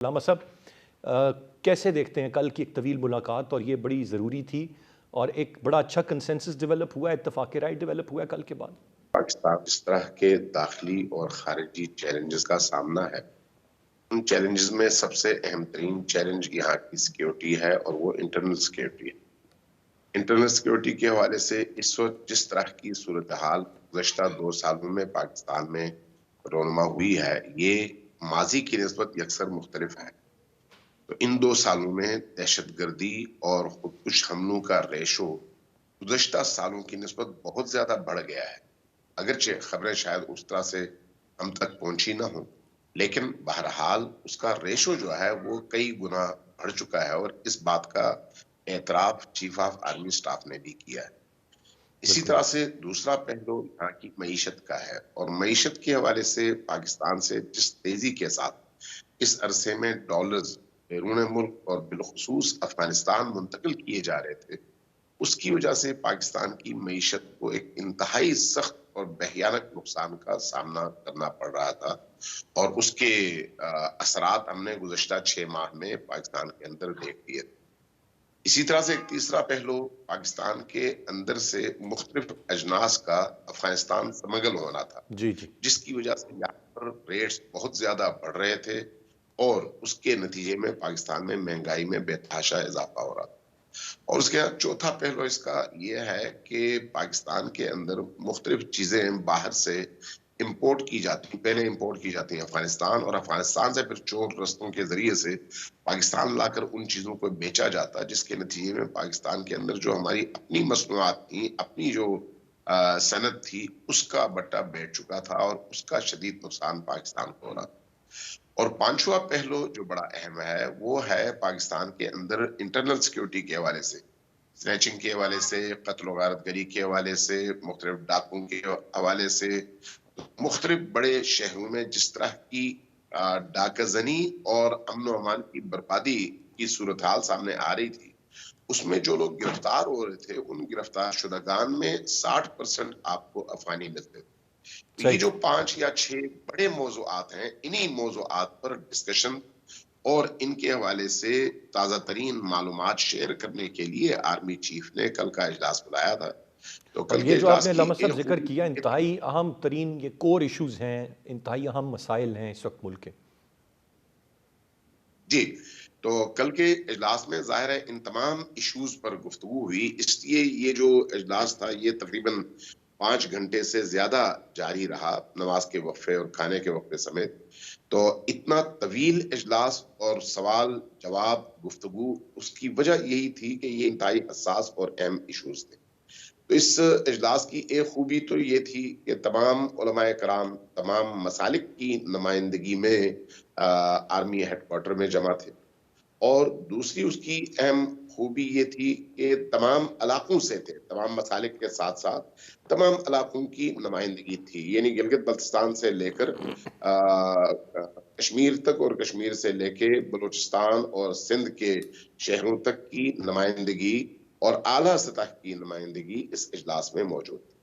علامہ صاحب، کیسے دیکھتے ہیں کل کی ایک طویل ملاقات، اور یہ بڑی ضروری تھی اور ایک بڑا اچھا کنسنسس ڈیولپ ہوا ہے، اتفاق رائے ڈیولپ ہوا ہے کل کے بعد؟ پاکستان اس طرح کے داخلی اور خارجی چیلنجز کا سامنا ہے۔ ان چیلنجز میں سب سے اہم ترین چیلنج یہاں کی سیکیورٹی ہے، اور وہ انٹرنل سیکیورٹی ہے۔ انٹرنل سیکیورٹی کے حوالے سے اس وقت جس طرح کی صورتحال گزشتہ 2 سالوں میں پاکستان میں رونما ہوئی ہے، یہ ماضی کی نسبت یکسر مختلف ہے۔ تو ان 2 سالوں میں دہشت گردی اور خودکش حملوں کا ریشو گزشتہ سالوں کی نسبت بہت زیادہ بڑھ گیا ہے۔ اگرچہ خبریں شاید اس طرح سے ہم تک پہنچی نہ ہوں، لیکن بہرحال اس کا ریشو جو ہے وہ کئی گنا بڑھ چکا ہے، اور اس بات کا اعتراف چیف آف آرمی سٹاف نے بھی کیا ہے۔ اسی بالکل۔ طرح سے دوسرا پہلو یہاں کی معیشت کا ہے، اور معیشت کے حوالے سے پاکستان سے جس تیزی کے ساتھ اس عرصے میں ڈالرز بیرون ملک اور بالخصوص افغانستان منتقل کیے جا رہے تھے، اس کی وجہ سے پاکستان کی معیشت کو ایک انتہائی سخت اور بھیانک نقصان کا سامنا کرنا پڑ رہا تھا، اور اس کے اثرات ہم نے گزشتہ 6 ماہ میں پاکستان کے اندر دیکھ لیے تھے۔ اسی طرح سے ایک تیسرا پہلو پاکستان کے اندر سے مختلف اجناس کا افغانستان سمگل ہونا تھا، جی جی۔ جس کی وجہ سے یہاں پر ریٹس بہت زیادہ بڑھ رہے تھے، اور اس کے نتیجے میں پاکستان میں مہنگائی میں بے تحاشا اضافہ ہو رہا تھا۔ اور اس کے بعد چوتھا پہلو اس کا یہ ہے کہ پاکستان کے اندر مختلف چیزیں باہر سے امپورٹ کی جاتی ہیں، پہلے امپورٹ کی جاتی ہیں افغانستان، اور افغانستان سے پھر چور رستوں کے ذریعے سے پاکستان لا کر ان چیزوں کو بیچا جاتا، جس کے نتیجے میں پاکستان کے اندر جو ہماری اپنی مصنوعات تھیں، اپنی جو صنعت تھی، اس کا بٹا بیٹھ چکا تھا، اور اس کا شدید نقصان پاکستان کو ہو رہا تھا۔ اور پانچواں پہلو جو بڑا اہم ہے وہ ہے پاکستان کے اندر انٹرنل سیکیورٹی کے حوالے سے، سنیچنگ کے حوالے سے، قتل و غارت گری کے حوالے سے، مختلف ڈاکوں کے حوالے سے، مختلف بڑے شہروں میں جس طرح کی ڈاکہ زنی اور امن و امان کی بربادی کی صورتحال سامنے آ رہی تھی، اس میں جو لوگ گرفتار ہو رہے تھے، ان گرفتار شدگان میں 60% آپ کو افغانی ملتے تھے۔ یہ صحیح۔ جو 5 یا 6 بڑے موضوعات ہیں، انہی موضوعات پر ڈسکشن اور ان کے حوالے سے تازہ ترین معلومات شیئر کرنے کے لیے آرمی چیف نے کل کا اجلاس بلایا تھا۔ تو اور کل یہ کے جو آپ اجلاس نے کی علامہ صاحب ایک ذکر خوبی کیا، یہ تھی۔ انتہائی اہم ترین یہ کور ایشوز ہیں، انتہائی اہم مسائل ہیں اس وقت ملک کے۔ جی، تو کل کے اجلاس میں ظاہر ہے ان تمام ایشوز پر گفتگو ہوئی، اس لیے یہ جو اجلاس تھا یہ تقریباً 5 گھنٹے سے زیادہ جاری رہا، نماز کے وقفے اور کھانے کے وقفے سمیت۔ تو اتنا طویل اجلاس اور سوال جواب گفتگو، اس کی وجہ یہی تھی کہ یہ انتہائی حساس اور اہم ایشوز تھے۔ تو اس اجلاس کی ایک خوبی تو یہ تھی کہ تمام علماء کرام تمام مسالک کی نمائندگی میں آرمی ہیڈ کوارٹر میں جمع تھے، اور دوسری اس کی اہم خوبی یہ تھی کہ تمام علاقوں سے تھے، تمام مسالک کے ساتھ ساتھ تمام علاقوں کی نمائندگی تھی، یعنی گلگت بلتستان سے لے کر کشمیر تک، اور کشمیر سے لے کے بلوچستان اور سندھ کے شہروں تک کی نمائندگی اور اعلیٰ سطح کی نمائندگی اس اجلاس میں موجود تھی۔